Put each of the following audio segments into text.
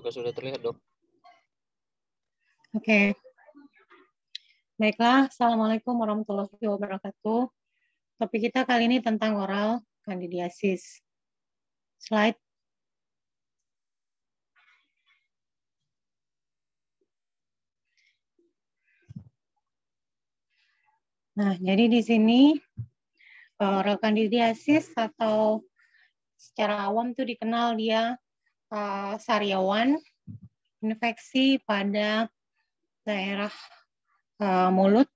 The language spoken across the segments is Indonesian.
Apakah sudah terlihat, Dok? Oke. Baiklah, Assalamualaikum warahmatullahi wabarakatuh. Topik kita kali ini tentang oral kandidiasis. Slide. Nah, jadi di sini oral kandidiasis atau secara awam itu dikenal dia sariawan, infeksi pada daerah mulut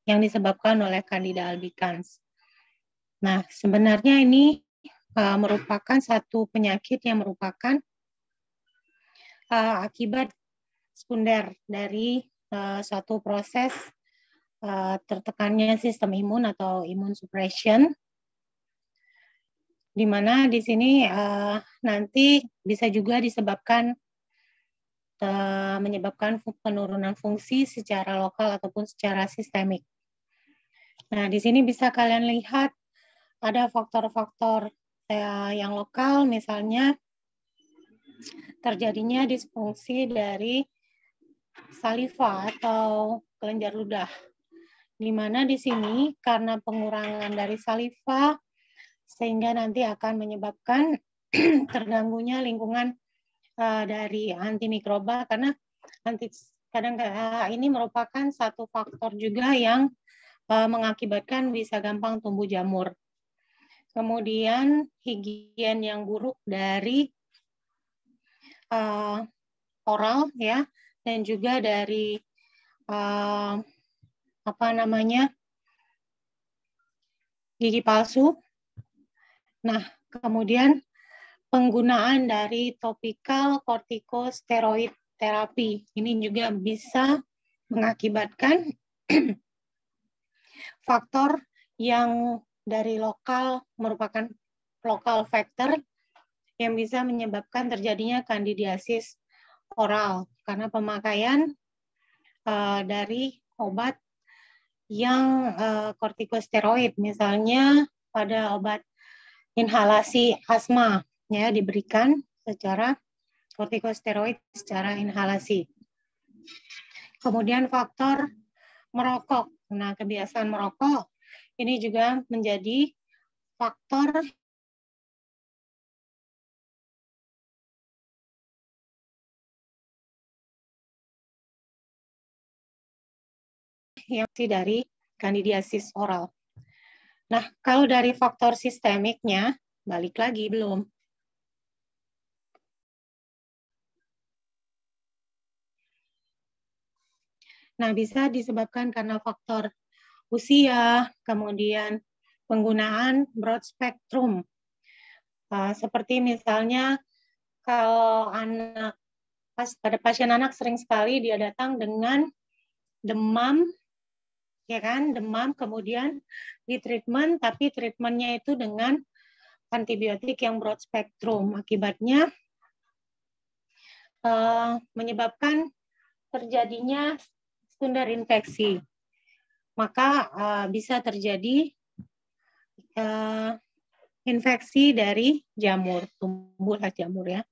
yang disebabkan oleh Candida albicans. Nah, sebenarnya ini merupakan satu penyakit yang merupakan akibat sekunder dari suatu proses tertekannya sistem imun atau imun suppression, di mana di sini nanti bisa juga disebabkan menyebabkan penurunan fungsi secara lokal ataupun secara sistemik. Nah, di sini bisa kalian lihat ada faktor-faktor yang lokal, misalnya terjadinya disfungsi dari saliva atau kelenjar ludah, di mana di sini karena pengurangan dari saliva sehingga nanti akan menyebabkan terganggunya lingkungan dari antimikroba, karena ini merupakan satu faktor juga yang mengakibatkan bisa gampang tumbuh jamur. Kemudian higien yang buruk dari oral ya, dan juga dari gigi palsu. Nah, kemudian penggunaan dari topical corticosteroid terapi ini juga bisa mengakibatkan faktor yang dari lokal merupakan lokal factor yang bisa menyebabkan terjadinya kandidiasis oral karena pemakaian dari obat yang kortikosteroid, misalnya pada obat inhalasi asma ya, diberikan secara kortikosteroid secara inhalasi. Kemudian faktor merokok. Nah, kebiasaan merokok ini juga menjadi faktor yang dari kandidiasis oral. Nah, kalau dari faktor sistemiknya, balik lagi belum. Nah, bisa disebabkan karena faktor usia, kemudian penggunaan broad spectrum. Seperti misalnya kalau pada pasien anak sering sekali dia datang dengan demam, ya kan, demam, kemudian di treatment, tapi treatmentnya itu dengan antibiotik yang broad spectrum. Akibatnya menyebabkan terjadinya sekunder infeksi. Maka bisa terjadi infeksi dari jamur, tumbuhlah jamur ya.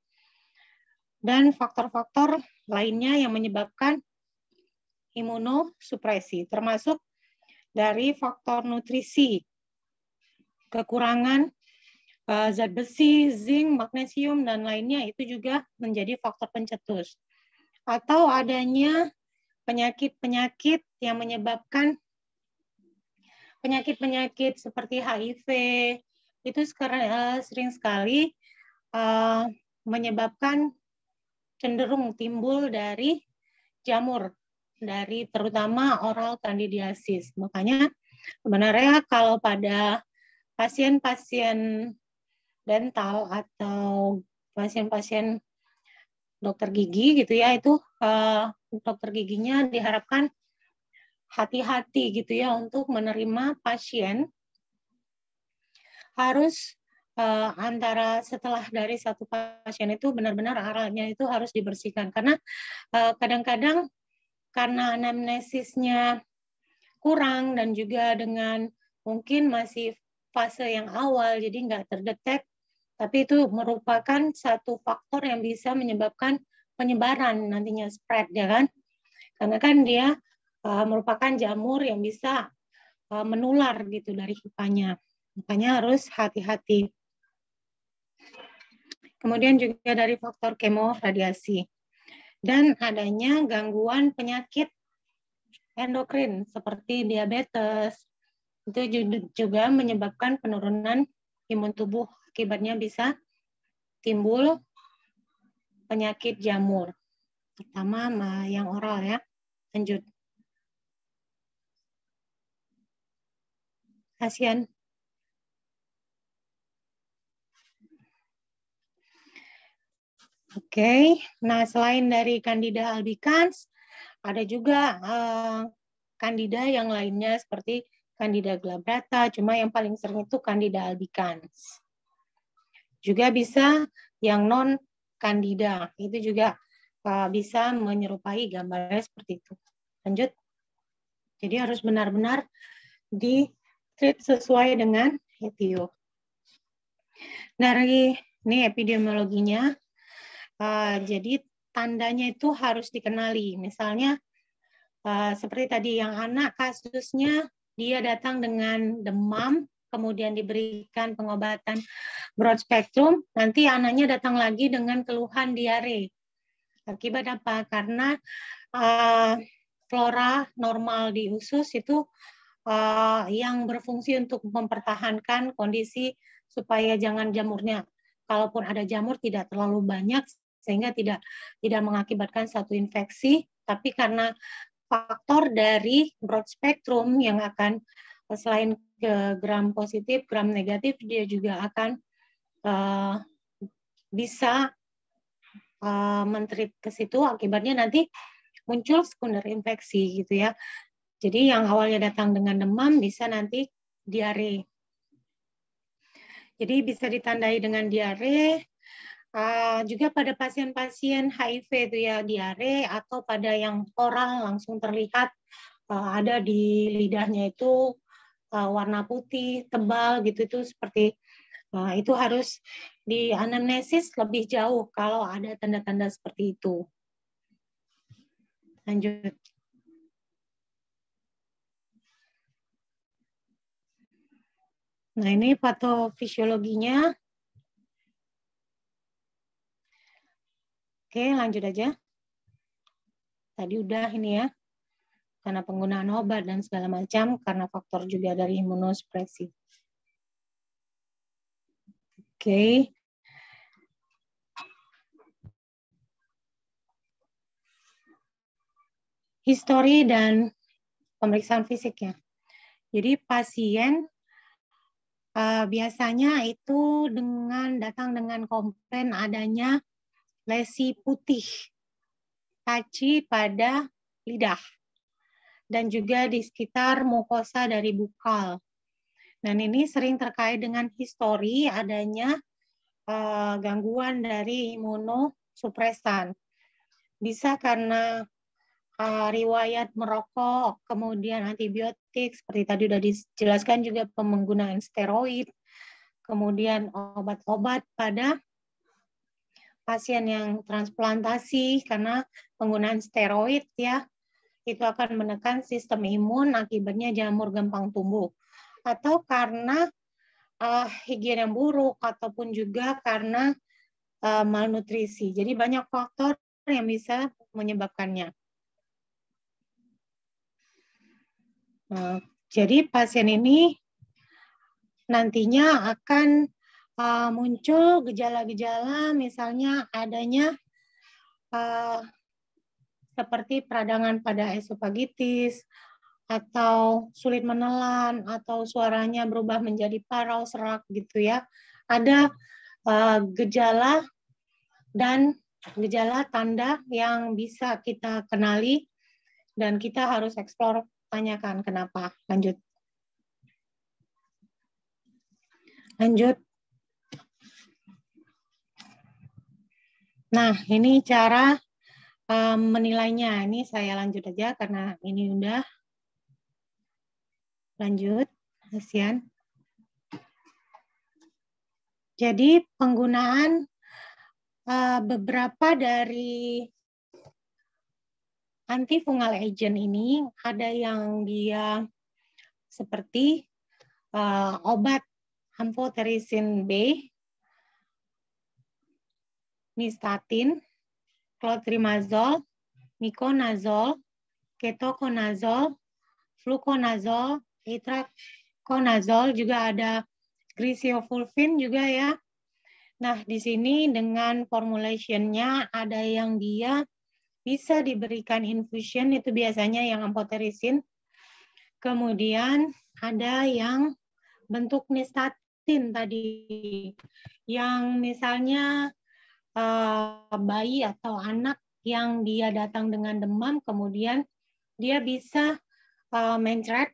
Dan faktor-faktor lainnya yang menyebabkan imunosupresi, termasuk dari faktor nutrisi, kekurangan zat besi, zinc, magnesium, dan lainnya itu juga menjadi faktor pencetus. Atau adanya penyakit-penyakit yang menyebabkan penyakit-penyakit seperti HIV, itu sering sekali menyebabkan cenderung timbul dari jamur, dari terutama oral kandidiasis. Makanya sebenarnya kalau pada pasien-pasien dental atau pasien-pasien dokter gigi gitu ya, itu dokter giginya diharapkan hati-hati gitu ya untuk menerima pasien, harus antara setelah dari satu pasien itu benar-benar oralnya itu harus dibersihkan, karena kadang-kadang karena anamnesisnya kurang dan juga dengan mungkin masih fase yang awal jadi nggak terdetek, tapi itu merupakan satu faktor yang bisa menyebabkan penyebaran nantinya spread ya kan, karena kan dia merupakan jamur yang bisa menular gitu dari pipanya, makanya harus hati-hati. Kemudian juga dari faktor kemoradiasi dan adanya gangguan penyakit endokrin seperti diabetes, itu juga menyebabkan penurunan imun tubuh, akibatnya bisa timbul penyakit jamur, pertama yang oral ya. Lanjut. Kasihan. Oke, nah selain dari Candida albicans, ada juga Candida yang lainnya seperti Candida glabrata, cuma yang paling sering itu Candida albicans. Juga bisa yang non Candida, itu juga bisa menyerupai gambarnya seperti itu. Lanjut. Jadi harus benar-benar di-treat sesuai dengan EPO. Dari ini epidemiologinya, jadi tandanya itu harus dikenali. Misalnya seperti tadi yang anak kasusnya dia datang dengan demam, kemudian diberikan pengobatan broad spectrum, nanti anaknya datang lagi dengan keluhan diare. Akibat apa? Karena flora normal di usus itu yang berfungsi untuk mempertahankan kondisi supaya jangan jamurnya, kalaupun ada jamur tidak terlalu banyak sehingga tidak mengakibatkan satu infeksi, tapi karena faktor dari broad spectrum yang akan selain ke gram positif, gram negatif, dia juga akan bisa mentreat ke situ, akibatnya nanti muncul sekunder infeksi gitu ya. Jadi yang awalnya datang dengan demam bisa nanti diare. Jadi bisa ditandai dengan diare. Juga pada pasien-pasien HIV itu ya diare, atau pada yang oral langsung terlihat ada di lidahnya itu warna putih tebal gitu, itu seperti itu harus di anamnesis lebih jauh kalau ada tanda-tanda seperti itu. Lanjut. Nah, ini patofisiologinya. Oke, lanjut aja. Tadi udah ini ya, karena penggunaan obat dan segala macam, karena faktor juga dari imunosupresi. Oke. Histori dan pemeriksaan fisiknya. Jadi pasien biasanya itu datang dengan komplain adanya lesi putih, taci pada lidah, dan juga di sekitar mukosa dari bukal. Dan ini sering terkait dengan histori adanya gangguan dari imunosupresan. Bisa karena riwayat merokok, kemudian antibiotik, seperti tadi sudah dijelaskan, juga penggunaan steroid, kemudian obat-obat pada pasien yang transplantasi, karena penggunaan steroid ya, itu akan menekan sistem imun, akibatnya jamur gampang tumbuh. Atau karena higien yang buruk, ataupun juga karena malnutrisi. Jadi banyak faktor yang bisa menyebabkannya. Jadi pasien ini nantinya akan muncul gejala-gejala, misalnya adanya seperti peradangan pada esofagitis, atau sulit menelan, atau suaranya berubah menjadi parau, serak gitu ya. Ada gejala dan gejala tanda yang bisa kita kenali dan kita harus eksplor, tanyakan kenapa. Lanjut. Nah, ini cara menilainya. Ini saya lanjut aja karena ini udah. Lanjut, kasihan. Jadi penggunaan beberapa dari antifungal agent ini ada yang dia seperti obat amphotericin B, nystatin, clotrimazole, miconazole, ketoconazole, fluconazole, itraconazole, juga ada griseofulvin juga ya. Nah, di sini dengan formulation-nya ada yang dia bisa diberikan infusion, itu biasanya yang amphotericin. Kemudian ada yang bentuk nystatin tadi, yang misalnya bayi atau anak yang dia datang dengan demam, kemudian dia bisa mencret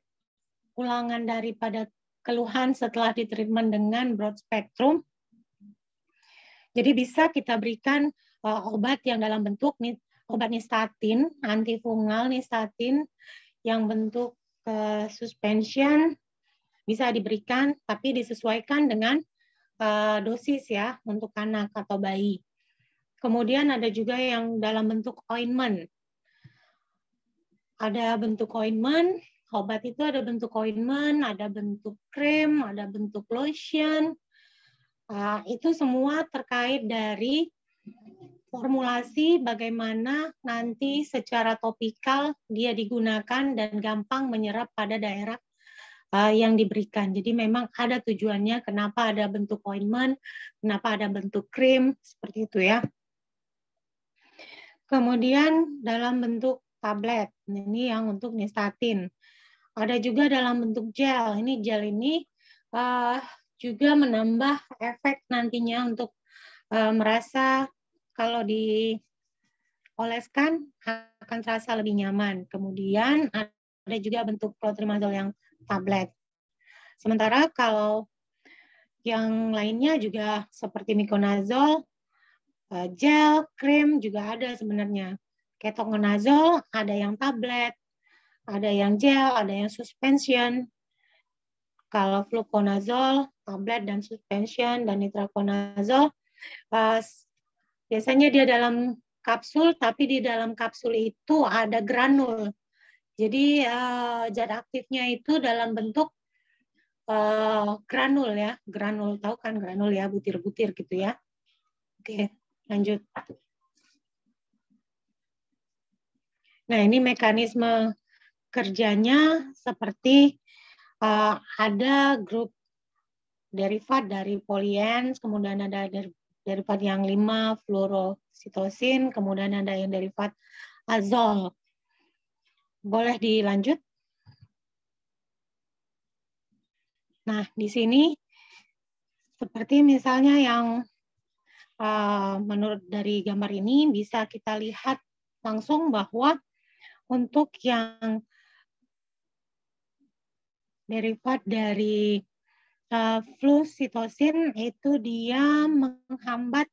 ulangan daripada keluhan setelah ditreatment dengan broad spectrum. Jadi bisa kita berikan obat yang dalam bentuk obat nystatin, antifungal nystatin yang bentuk suspension bisa diberikan, tapi disesuaikan dengan dosis ya untuk anak atau bayi. Kemudian ada juga yang dalam bentuk ointment. Ada bentuk ointment, obat itu ada bentuk ointment, ada bentuk krim, ada bentuk lotion. Itu semua terkait dari formulasi bagaimana nanti secara topikal dia digunakan dan gampang menyerap pada daerah yang diberikan. Jadi memang ada tujuannya kenapa ada bentuk ointment, kenapa ada bentuk krim, seperti itu ya. Kemudian dalam bentuk tablet, ini yang untuk nystatin. Ada juga dalam bentuk gel. Ini gel ini juga menambah efek nantinya untuk merasa kalau dioleskan akan terasa lebih nyaman. Kemudian ada juga bentuk clotrimazole yang tablet. Sementara kalau yang lainnya juga seperti miconazole, gel, krim juga ada sebenarnya. Ketoconazole ada yang tablet, ada yang gel, ada yang suspension. Kalau fluconazole, tablet dan suspension, dan itraconazole, biasanya dia dalam kapsul, tapi di dalam kapsul itu ada granul. Jadi zat aktifnya itu dalam bentuk granul ya, granul, tahu kan granul ya, butir-butir gitu ya. Oke, lanjut. Nah, ini mekanisme kerjanya seperti ada grup derivat dari polyens, kemudian ada derivat yang 5 fluorositosin, kemudian ada yang derivat azol. Boleh dilanjut? Nah, di sini seperti misalnya yang menurut dari gambar ini bisa kita lihat langsung bahwa untuk yang derivat dari fluositosin itu dia menghambat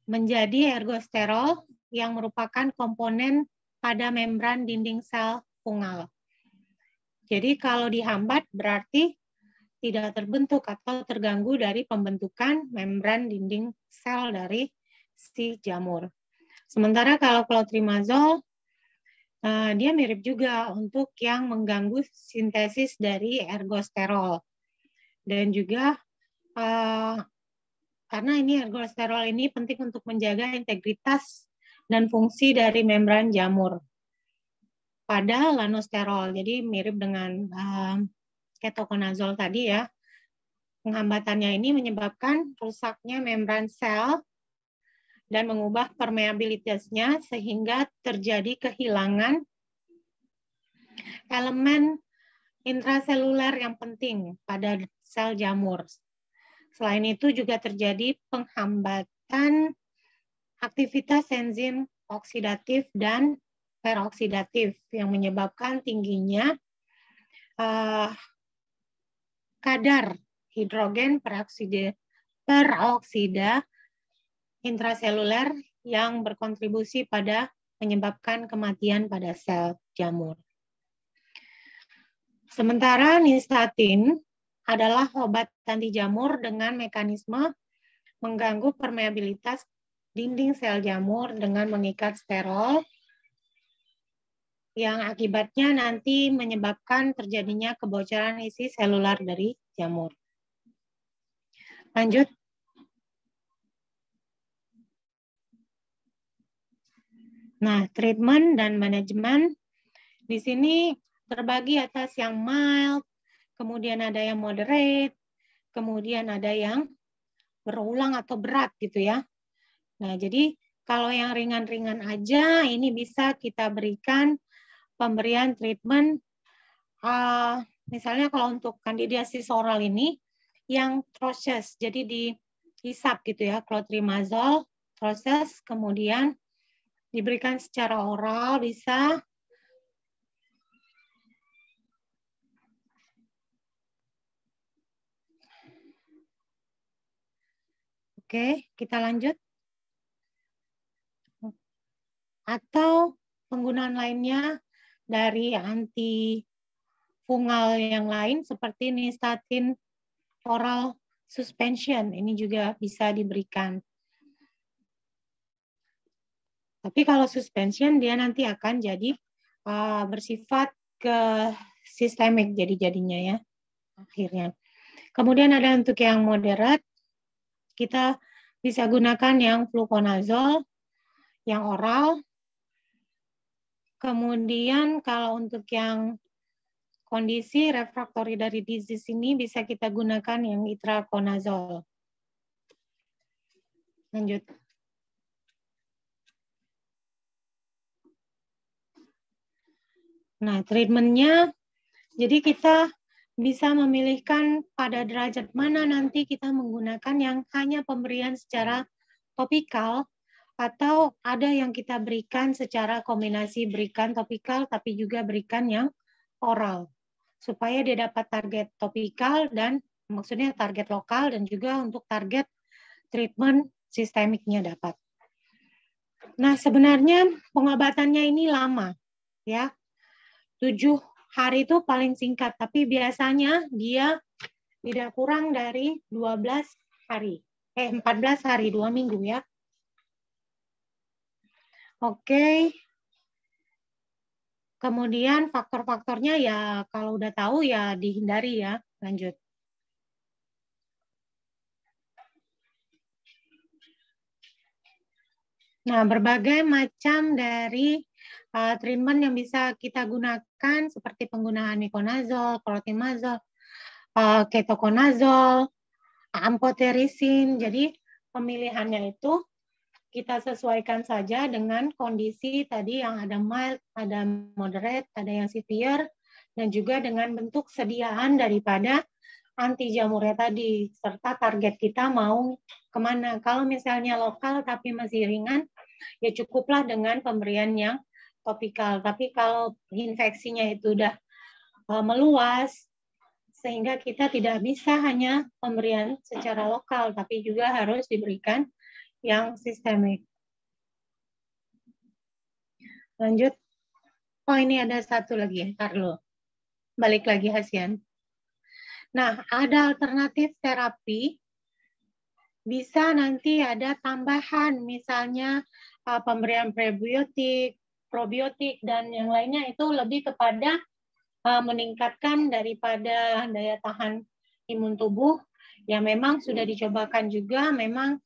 menjadi ergosterol yang merupakan komponen pada membran dinding sel fungal. Jadi kalau dihambat berarti tidak terbentuk atau terganggu dari pembentukan membran dinding sel dari si jamur. Sementara kalau clotrimazole, dia mirip juga untuk yang mengganggu sintesis dari ergosterol. Dan juga karena ini ergosterol ini penting untuk menjaga integritas dan fungsi dari membran jamur pada lanosterol. Jadi mirip dengan ketoconazole tadi ya. Penghambatannya ini menyebabkan rusaknya membran sel dan mengubah permeabilitasnya sehingga terjadi kehilangan elemen intraseluler yang penting pada sel jamur. Selain itu juga terjadi penghambatan aktivitas enzim oksidatif dan peroksidatif yang menyebabkan tingginya kadar hidrogen peroksida intraseluler yang berkontribusi pada menyebabkan kematian pada sel jamur. Sementara nystatin adalah obat anti jamur dengan mekanisme mengganggu permeabilitas dinding sel jamur dengan mengikat sterol yang akibatnya nanti menyebabkan terjadinya kebocoran isi selular dari jamur. Lanjut. Nah, treatment dan manajemen di sini terbagi atas yang mild, kemudian ada yang moderate, kemudian ada yang berulang atau berat gitu ya. Nah, jadi kalau yang ringan-ringan aja ini bisa kita berikan pemberian treatment. Misalnya kalau untuk kandidiasis oral ini yang proses, jadi dihisap gitu ya, clotrimazole, proses, kemudian diberikan secara oral bisa. Oke, kita lanjut. Atau penggunaan lainnya dari antifungal yang lain seperti nystatin oral suspension, ini juga bisa diberikan. Tapi kalau suspension dia nanti akan jadi bersifat ke sistemik jadinya ya akhirnya. Kemudian ada untuk yang moderate, kita bisa gunakan yang fluconazole, yang oral. Kemudian kalau untuk yang kondisi refraktori dari disease ini bisa kita gunakan yang itraconazole. Lanjut. Nah, treatmentnya, jadi kita bisa memilihkan pada derajat mana nanti kita menggunakan yang hanya pemberian secara topikal atau ada yang kita berikan secara kombinasi berikan topikal tapi juga berikan yang oral supaya dia dapat target topikal dan maksudnya target lokal dan juga untuk target treatment sistemiknya dapat. Nah, sebenarnya pengobatannya ini lama ya. 7 hari itu paling singkat, tapi biasanya dia tidak kurang dari 14 hari. 14 hari, 2 minggu ya. Oke. Kemudian faktor-faktornya ya kalau udah tahu ya dihindari ya. Lanjut. Nah, berbagai macam dari treatment yang bisa kita gunakan seperti penggunaan iconazole, clotrimazole, ketoconazole, amphotericin. Jadi pemilihannya itu kita sesuaikan saja dengan kondisi tadi yang ada mild, ada moderate, ada yang severe, dan juga dengan bentuk sediaan daripada anti jamurnya tadi, serta target kita mau kemana. Kalau misalnya lokal tapi masih ringan, ya cukuplah dengan pemberian yang topikal. Tapi kalau infeksinya itu udah meluas, sehingga kita tidak bisa hanya pemberian secara lokal, tapi juga harus diberikan yang sistemik. Lanjut. Oh, ini ada satu lagi, Carlo. Balik lagi, Hasian. Nah, ada alternatif terapi. Bisa nanti ada tambahan, misalnya pemberian prebiotik, probiotik, dan yang lainnya itu lebih kepada meningkatkan daripada daya tahan imun tubuh yang memang sudah dicobakan juga, memang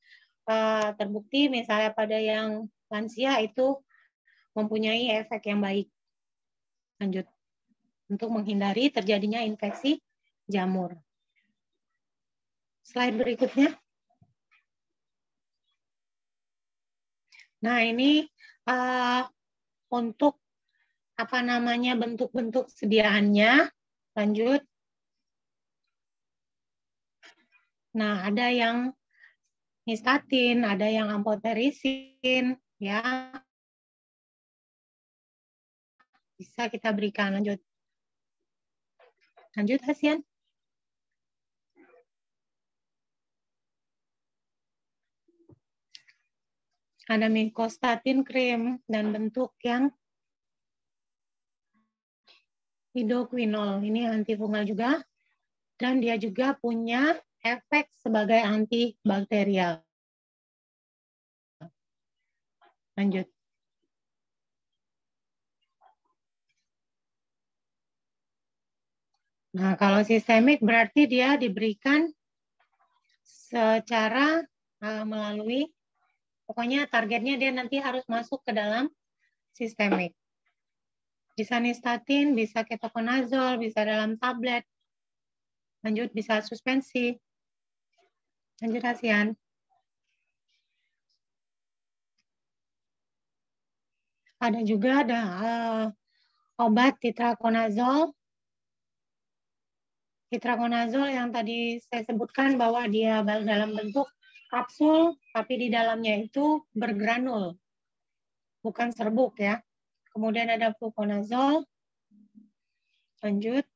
terbukti misalnya pada yang lansia itu mempunyai efek yang baik. Lanjut. Untuk menghindari terjadinya infeksi jamur. Slide berikutnya. Nah, ini untuk apa namanya bentuk-bentuk sediaannya. Lanjut. Nah, ada yang nystatin, ada yang amphoterisin, ya. Bisa kita berikan. Lanjut. Lanjut, Hasian. Ada mikostatin krim dan bentuk yang hidroquinol. Ini antifungal juga. Dan dia juga punya efek sebagai antibakterial. Lanjut. Nah, kalau sistemik berarti dia diberikan secara melalui, pokoknya targetnya dia nanti harus masuk ke dalam sistemik. Bisa nystatin, bisa ketoconazole, bisa dalam tablet. Lanjut, bisa suspensi. Lanjut, Hasian. Ada juga obat tetraconazole. Tetraconazole yang tadi saya sebutkan bahwa dia dalam bentuk kapsul, tapi di dalamnya itu bergranul, bukan serbuk ya. Kemudian ada fluconazole. Lanjut.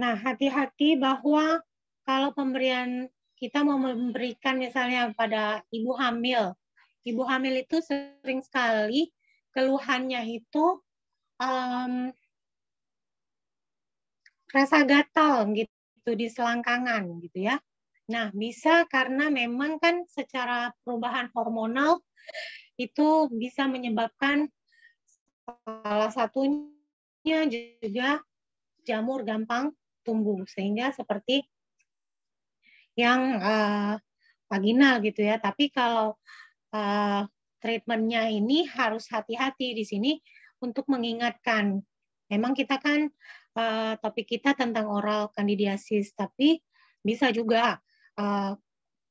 Nah, hati-hati bahwa kalau pemberian kita mau memberikan misalnya pada ibu hamil itu sering sekali keluhannya itu rasa gatal gitu di selangkangan gitu ya. Nah, bisa karena memang kan secara perubahan hormonal itu bisa menyebabkan salah satunya juga jamur gampang tumbuh sehingga seperti yang vaginal gitu ya. Tapi kalau treatmentnya ini harus hati-hati di sini untuk mengingatkan. Memang kita kan topik kita tentang oral candidiasis, tapi bisa juga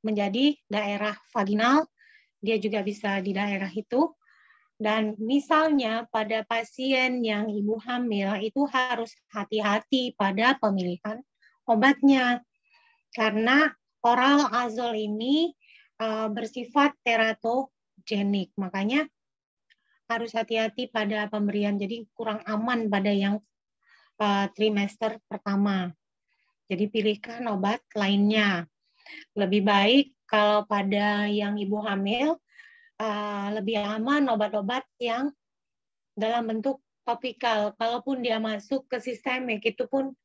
menjadi daerah vaginal, dia juga bisa di daerah itu. Dan misalnya pada pasien yang ibu hamil itu harus hati-hati pada pemilihan obatnya. Karena oral azol ini bersifat teratogenik. Makanya harus hati-hati pada pemberian. Jadi kurang aman pada yang trimester pertama. Jadi pilihkan obat lainnya. Lebih baik kalau pada yang ibu hamil, lebih aman obat-obat yang dalam bentuk topikal. Kalaupun dia masuk ke sistemik, itu pun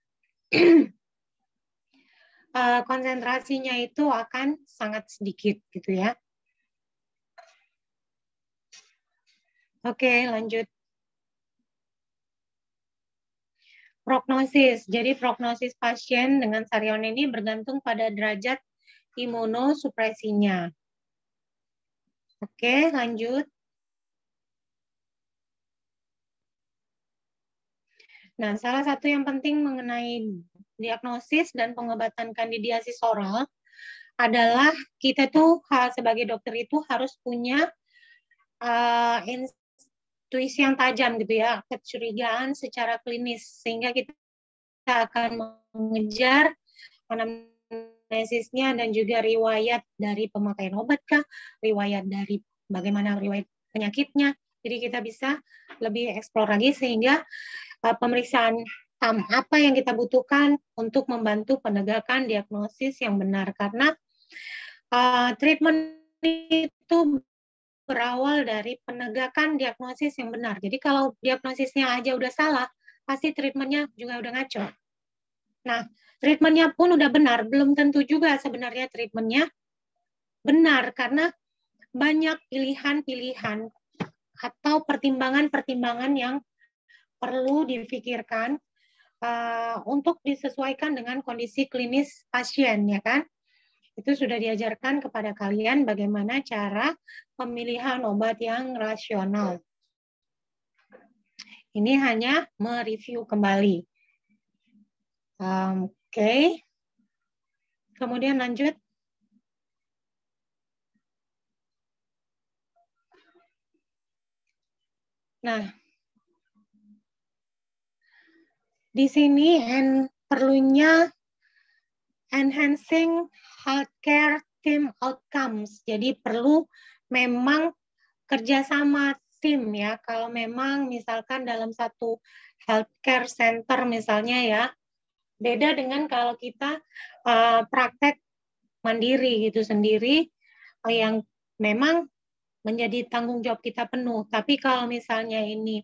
konsentrasinya itu akan sangat sedikit gitu ya. Oke, lanjut. Prognosis. Jadi prognosis pasien dengan sarion ini bergantung pada derajat imunosupresinya. Oke, lanjut. Nah, salah satu yang penting mengenai diagnosis dan pengobatan kandidiasis oral adalah kita tuh sebagai dokter itu harus punya intuisi yang tajam gitu ya, kecurigaan secara klinis sehingga kita akan mengejar anamnesisnya dan juga riwayat dari pemakaian obat kah, riwayat dari bagaimana riwayat penyakitnya. Jadi kita bisa lebih eksplor lagi sehingga pemeriksaan apa yang kita butuhkan untuk membantu penegakan diagnosis yang benar. Karena treatment itu berawal dari penegakan diagnosis yang benar. Jadi kalau diagnosisnya aja udah salah, pasti treatmentnya juga udah ngaco. Nah, treatmentnya pun udah benar, belum tentu juga sebenarnya treatmentnya benar karena banyak pilihan-pilihan atau pertimbangan-pertimbangan yang perlu dipikirkan untuk disesuaikan dengan kondisi klinis pasien, ya kan? Itu sudah diajarkan kepada kalian bagaimana cara pemilihan obat yang rasional. Ini hanya mereview kembali. Oke. Kemudian lanjut. Nah, di sini perlunya enhancing healthcare team outcomes. Jadi perlu memang kerjasama tim ya. Kalau memang misalkan dalam satu healthcare center misalnya ya, beda dengan kalau kita praktek mandiri gitu sendiri yang memang menjadi tanggung jawab kita penuh. Tapi kalau misalnya ini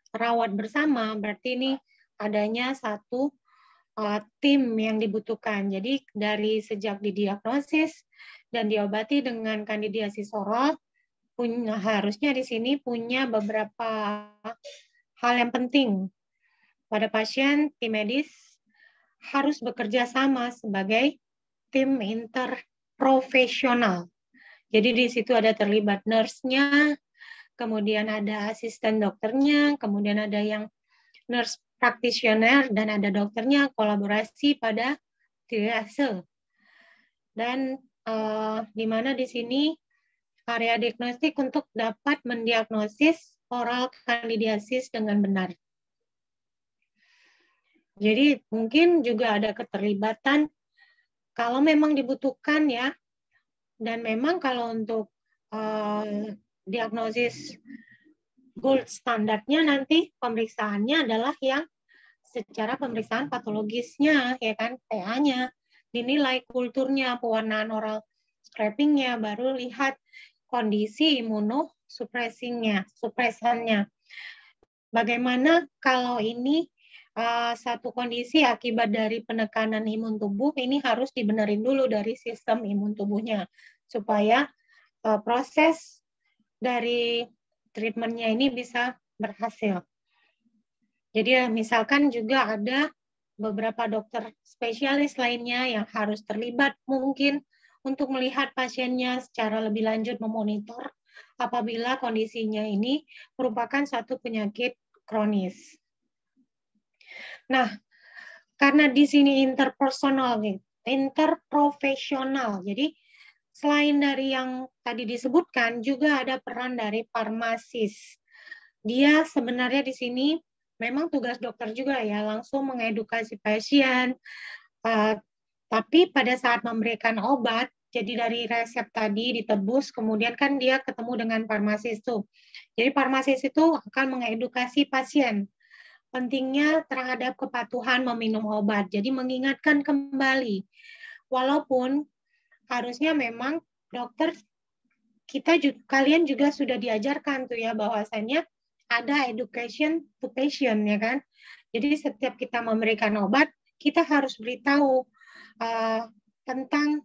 rawat bersama, berarti ini adanya satu tim yang dibutuhkan. Jadi dari sejak didiagnosis dan diobati dengan kandidiasis oral, harusnya di sini punya beberapa hal yang penting. Pada pasien, tim medis harus bekerja sama sebagai tim interprofesional. Jadi di situ ada terlibat nurse-nya, kemudian ada asisten dokternya, kemudian ada yang nurse practitioner, dan ada dokternya, kolaborasi pada triase. Dan di mana di sini area diagnostik untuk dapat mendiagnosis oral kandidiasis dengan benar. Jadi mungkin juga ada keterlibatan kalau memang dibutuhkan ya, dan memang kalau untuk diagnosis gold standarnya nanti pemeriksaannya adalah yang secara pemeriksaan patologisnya, ya kan, TA-nya, dinilai kulturnya, pewarnaan oral scraping-nya, baru lihat kondisi imunosupresannya. Bagaimana kalau ini satu kondisi akibat dari penekanan imun tubuh, ini harus dibenerin dulu dari sistem imun tubuhnya, supaya proses dari treatmentnya ini bisa berhasil. Jadi misalkan juga ada beberapa dokter spesialis lainnya yang harus terlibat mungkin untuk melihat pasiennya secara lebih lanjut, memonitor apabila kondisinya ini merupakan satu penyakit kronis. Nah, karena di sini interpersonal nih, interprofesional. Jadi selain dari yang tadi disebutkan, juga ada peran dari farmasis. Dia sebenarnya di sini memang tugas dokter juga ya, langsung mengedukasi pasien. Tapi pada saat memberikan obat, jadi dari resep tadi ditebus, kemudian kan dia ketemu dengan farmasis tuh. Jadi farmasis itu akan mengedukasi pasien pentingnya terhadap kepatuhan meminum obat. Jadi mengingatkan kembali. Walaupun harusnya memang dokter kalian juga sudah diajarkan tuh ya bahwasannya ada education to patient ya kan. Jadi setiap kita memberikan obat, kita harus beritahu tentang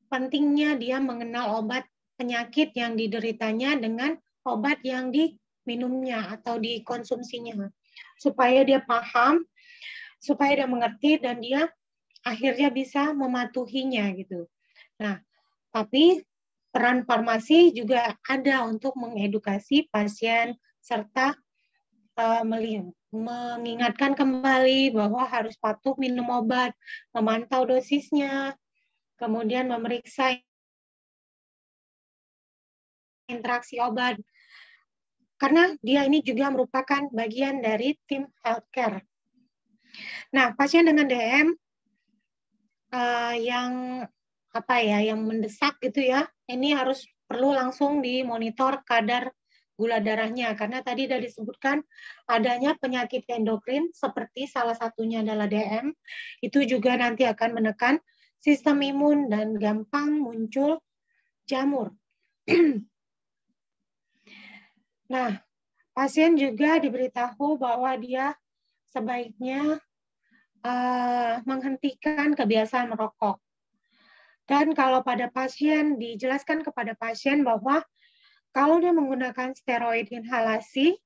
pentingnya dia mengenal obat penyakit yang dideritanya dengan obat yang diminumnya atau dikonsumsinya. Supaya dia paham, supaya dia mengerti, dan dia akhirnya bisa mematuhinya gitu. Nah, tapi peran farmasi juga ada untuk mengedukasi pasien serta mengingatkan kembali bahwa harus patuh minum obat, memantau dosisnya, kemudian memeriksa interaksi obat. Karena dia ini juga merupakan bagian dari tim healthcare. Nah, pasien dengan DM yang mendesak gitu ya, ini harus perlu langsung dimonitor kadar gula darahnya, karena tadi sudah disebutkan adanya penyakit endokrin seperti salah satunya adalah DM, itu juga nanti akan menekan sistem imun dan gampang muncul jamur. Nah, pasien juga diberitahu bahwa dia sebaiknya menghentikan kebiasaan merokok. Dan kalau pada pasien, dijelaskan kepada pasien bahwa kalau dia menggunakan steroid inhalasi,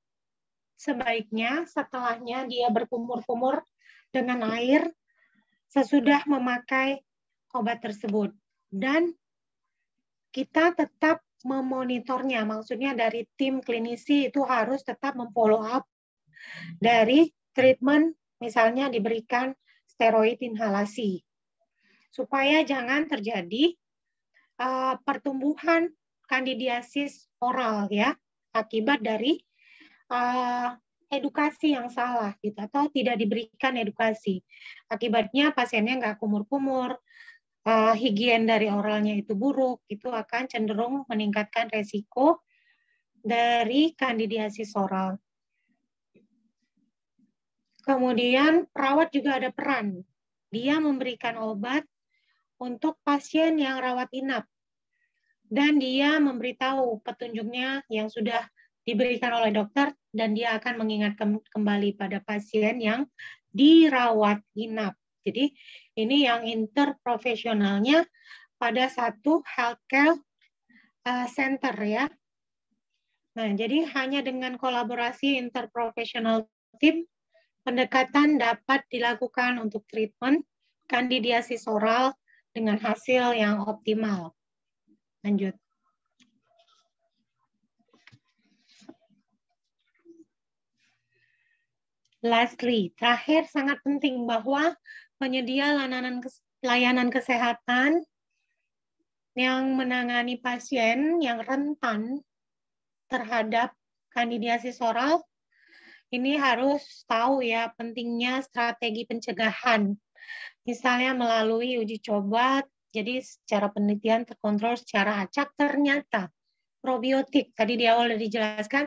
sebaiknya setelahnya dia berkumur-kumur dengan air sesudah memakai obat tersebut. Dan kita tetap memonitornya, maksudnya dari tim klinisi itu harus tetap memfollow up dari treatment, misalnya diberikan steroid inhalasi, supaya jangan terjadi pertumbuhan kandidiasis oral ya, akibat dari edukasi yang salah gitu, atau tidak diberikan edukasi. Akibatnya pasiennya nggak kumur-kumur, higien dari oralnya itu buruk, itu akan cenderung meningkatkan resiko dari kandidiasis oral. Kemudian perawat juga ada peran. Dia memberikan obat untuk pasien yang rawat inap. Dan dia memberitahu petunjuknya yang sudah diberikan oleh dokter, dan dia akan mengingatkan kembali pada pasien yang dirawat inap. Jadi ini yang interprofesionalnya pada satu healthcare center ya. Nah, jadi hanya dengan kolaborasi interprofesional team, pendekatan dapat dilakukan untuk treatment kandidiasis oral dengan hasil yang optimal. Lanjut. Lastly, terakhir sangat penting bahwa penyedia layanan kesehatan yang menangani pasien yang rentan terhadap kandidiasis oral ini harus tahu ya pentingnya strategi pencegahan. Misalnya melalui uji coba, jadi secara penelitian terkontrol secara acak, ternyata probiotik, tadi di awal sudah dijelaskan,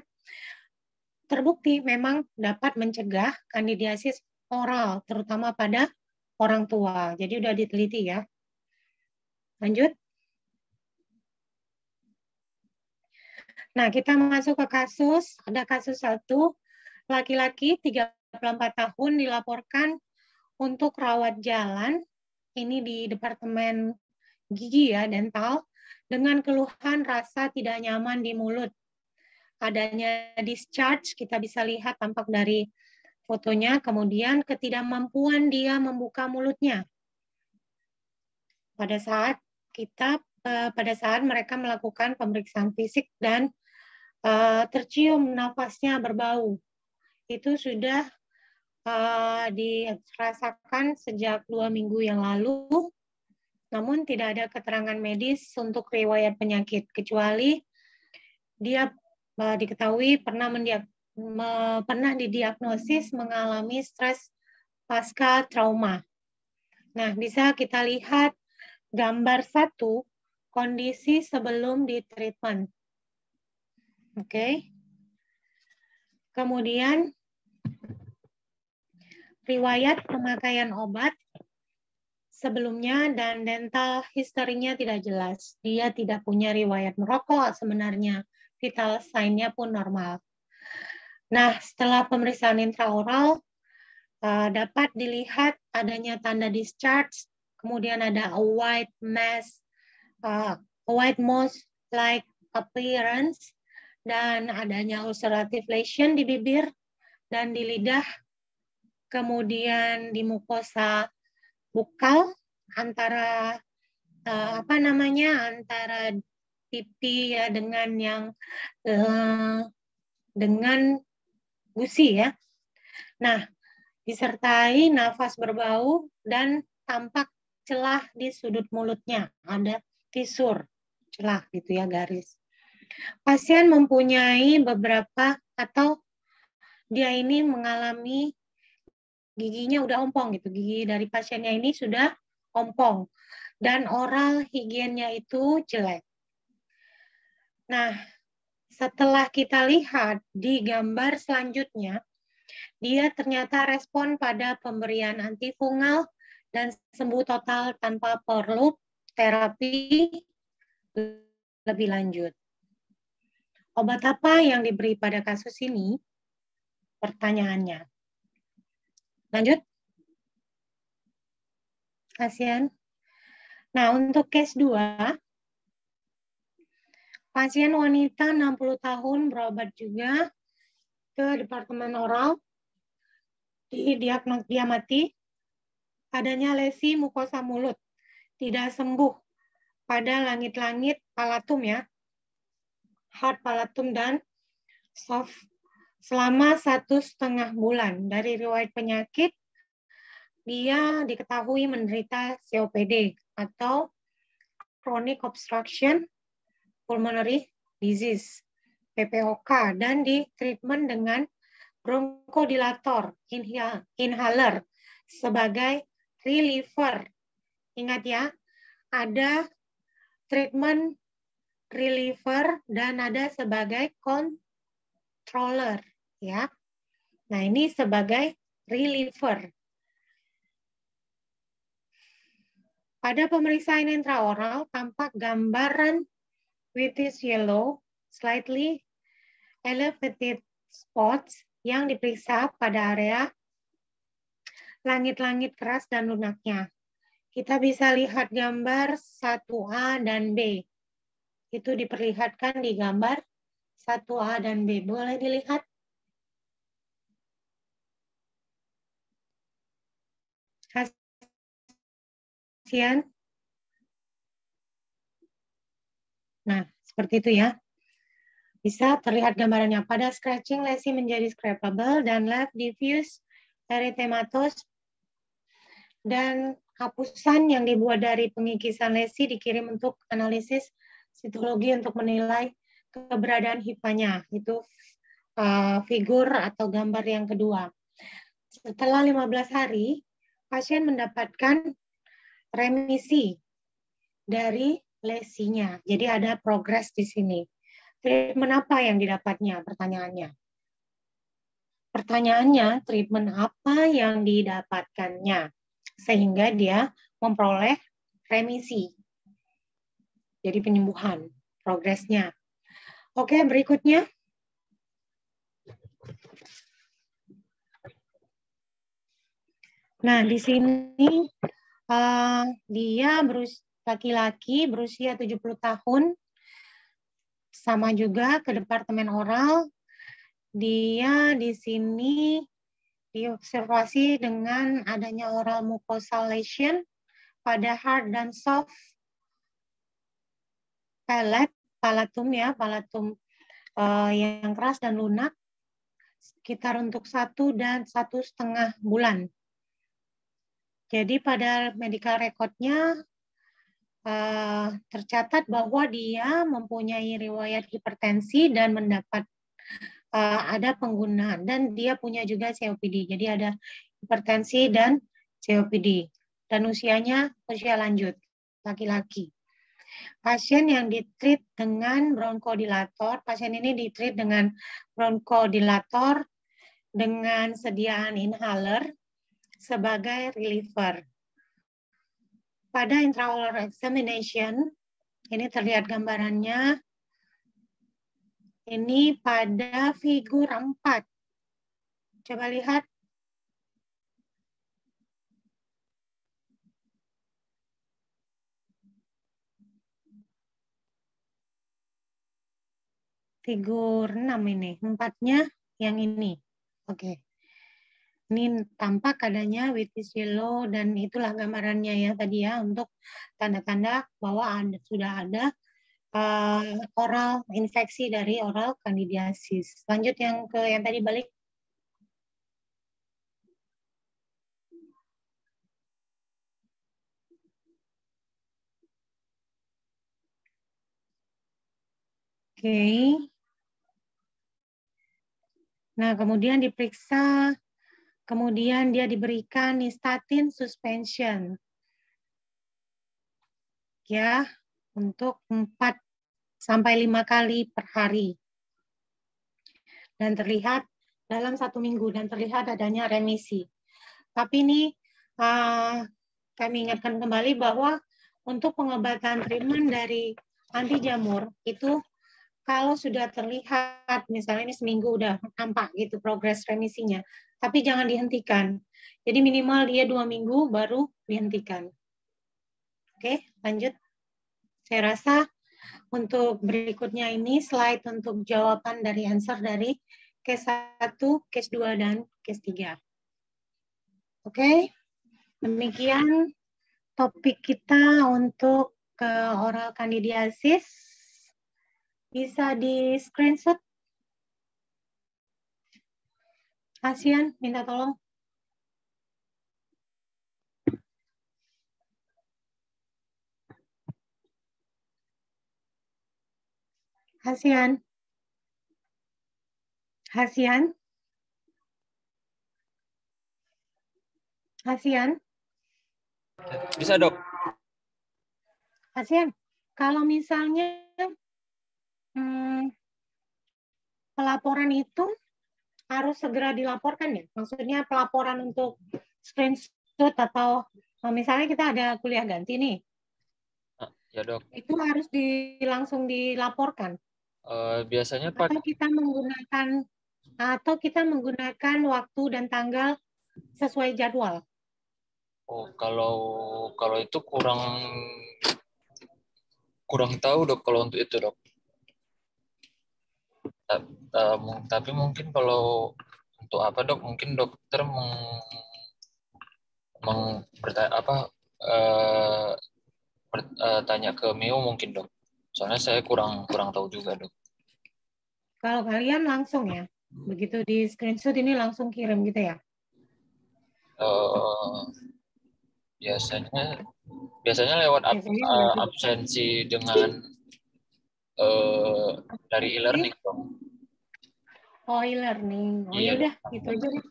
terbukti memang dapat mencegah kandidiasis oral, terutama pada orang tua. Jadi udah diteliti ya. Lanjut. Nah, kita masuk ke kasus. Ada kasus satu, laki-laki 34 tahun dilaporkan untuk rawat jalan, ini di Departemen Gigi ya, dental, dengan keluhan rasa tidak nyaman di mulut. Adanya discharge, kita bisa lihat tampak dari fotonya, kemudian ketidakmampuan dia membuka mulutnya. Pada saat mereka melakukan pemeriksaan fisik dan tercium nafasnya berbau. Itu sudah dirasakan sejak 2 minggu yang lalu, namun tidak ada keterangan medis untuk riwayat penyakit, kecuali dia diketahui pernah didiagnosis mengalami stres pasca trauma. Nah, bisa kita lihat gambar 1, kondisi sebelum di treatment. Oke. Kemudian riwayat pemakaian obat sebelumnya dan dental historinya tidak jelas. Dia tidak punya riwayat merokok sebenarnya. Vital sign-nya pun normal. Nah, setelah pemeriksaan intraoral, dapat dilihat adanya tanda discharge, kemudian ada a white mouse-like appearance, dan adanya ulcerative lesion di bibir dan di lidah, kemudian di mukosa bukal antara antara pipi ya dengan gusi ya. Nah, disertai nafas berbau dan tampak celah di sudut mulutnya, ada fisur, celah gitu ya, garis. Pasien mempunyai beberapa atau dia ini mengalami giginya udah ompong gitu, gigi dari pasiennya ini sudah ompong dan oral higiennya itu jelek. Nah, setelah kita lihat di gambar selanjutnya, dia ternyata respon pada pemberian antifungal dan sembuh total tanpa perlu terapi lebih lanjut. Obat apa yang diberi pada kasus ini? Pertanyaannya. Lanjut. Pasien. Nah, untuk case 2, pasien wanita 60 tahun berobat juga ke Departemen Oral, diamati adanya lesi mukosa mulut, tidak sembuh pada langit-langit palatum ya, hard palatum dan soft selama 1,5 bulan. Dari riwayat penyakit, dia diketahui menderita COPD atau chronic obstruction pulmonary disease. PPOK, dan di treatment dengan bronchodilator, inhaler, sebagai reliever. Ingat ya, ada treatment reliever dan ada sebagai controller. Ya. Nah, ini sebagai reliever. Pada pemeriksaan intraoral, tampak gambaran whitish yellow, slightly elevated spots yang diperiksa pada area langit-langit keras dan lunaknya. Kita bisa lihat gambar 1A dan B. Itu diperlihatkan di gambar 1A dan B. Boleh dilihat? Kasihan. Nah, seperti itu ya. Bisa terlihat gambarannya. Pada scratching, lesi menjadi scrapable dan left diffuse erythematous, dan hapusan yang dibuat dari pengikisan lesi dikirim untuk analisis sitologi untuk menilai keberadaan hipanya. Itu figur atau gambar yang kedua. Setelah 15 hari, pasien mendapatkan remisi dari lesinya. Jadi ada progres di sini. Treatment apa yang didapatnya? Pertanyaannya. Pertanyaannya, treatment apa yang didapatkannya? Sehingga dia memperoleh remisi. Jadi penyembuhan, progresnya. Oke, berikutnya. Nah, di sini dia laki-laki berusia 70 tahun, sama juga ke departemen oral. Dia di sini diobservasi dengan adanya oral mucosal lesion pada hard dan soft palatum ya, palatum yang keras dan lunak, sekitar untuk 1 dan 1,5 bulan. Jadi pada medical record-nya tercatat bahwa dia mempunyai riwayat hipertensi dan mendapat ada penggunaan, dan dia punya juga COPD. Jadi ada hipertensi dan COPD. Dan usianya usia lanjut, laki-laki. Pasien yang ditreat dengan bronchodilator, pasien ini ditreat dengan bronchodilator dengan sediaan inhaler sebagai reliever. Pada intraoral examination, ini terlihat gambarannya. Ini pada figur 4. Coba lihat. Figur 6 ini. 4-nya yang ini. Oke. Ini tampak adanya whitish yellow, dan itulah gambarannya ya tadi ya, untuk tanda-tanda bahwa sudah ada oral infeksi dari oral candidiasis. Lanjut yang tadi balik. Oke. Nah, kemudian diperiksa, kemudian dia diberikan nystatin suspension. Ya, untuk 4 sampai 5 kali per hari. Dan terlihat dalam 1 minggu, dan terlihat adanya remisi. Tapi ini kami ingatkan kembali bahwa untuk pengobatan treatment dari anti jamur itu kalau sudah terlihat, misalnya ini seminggu udah nampak gitu progres remisinya, tapi jangan dihentikan. Jadi minimal dia 2 minggu baru dihentikan. Oke, lanjut. Saya rasa untuk berikutnya ini slide untuk jawaban dari answer dari case 1, case 2, dan case 3. Oke, demikian topik kita untuk oral candidiasis. Bisa di screenshot. Kasihan, minta tolong. Kasihan. Hasian? Hasian? Bisa, Dok. Hasian, kalau misalnya pelaporan itu harus segera dilaporkan ya? Maksudnya pelaporan untuk screenshot atau misalnya kita ada kuliah ganti nih, Ya, Dok. itu harus langsung dilaporkan. Biasanya Atau kita menggunakan waktu dan tanggal sesuai jadwal. Oh, kalau itu kurang tahu, Dok, kalau untuk itu, Dok. Tapi mungkin kalau untuk apa, Dok? Mungkin dokter tanya ke Mio mungkin, Dok. Soalnya saya kurang tahu juga, Dok. Kalau kalian langsung ya, begitu di screenshot ini langsung kirim gitu ya? Eh, biasanya lewat Biasanya absensi dengan dari e-learning, Dok. oh e-learning. Oh Iya, ya Dok. udah, gitu aja deh.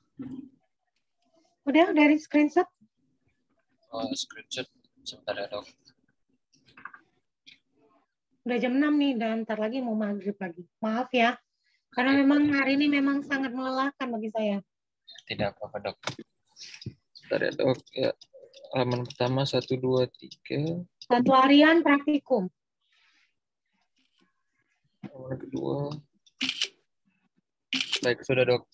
Udah dari screenshot. Screenshot sebentar ya, Dok. Udah jam 6 nih, dan ntar lagi mau maghrib lagi. Maaf ya, karena Oke. memang hari ini memang sangat melelahkan bagi saya. Tidak apa-apa, Dok. Sebentar ya, Dok. Ya, halaman pertama 1, 2, 3. Satu harian praktikum. Halaman kedua. Baik, sudah, Dok.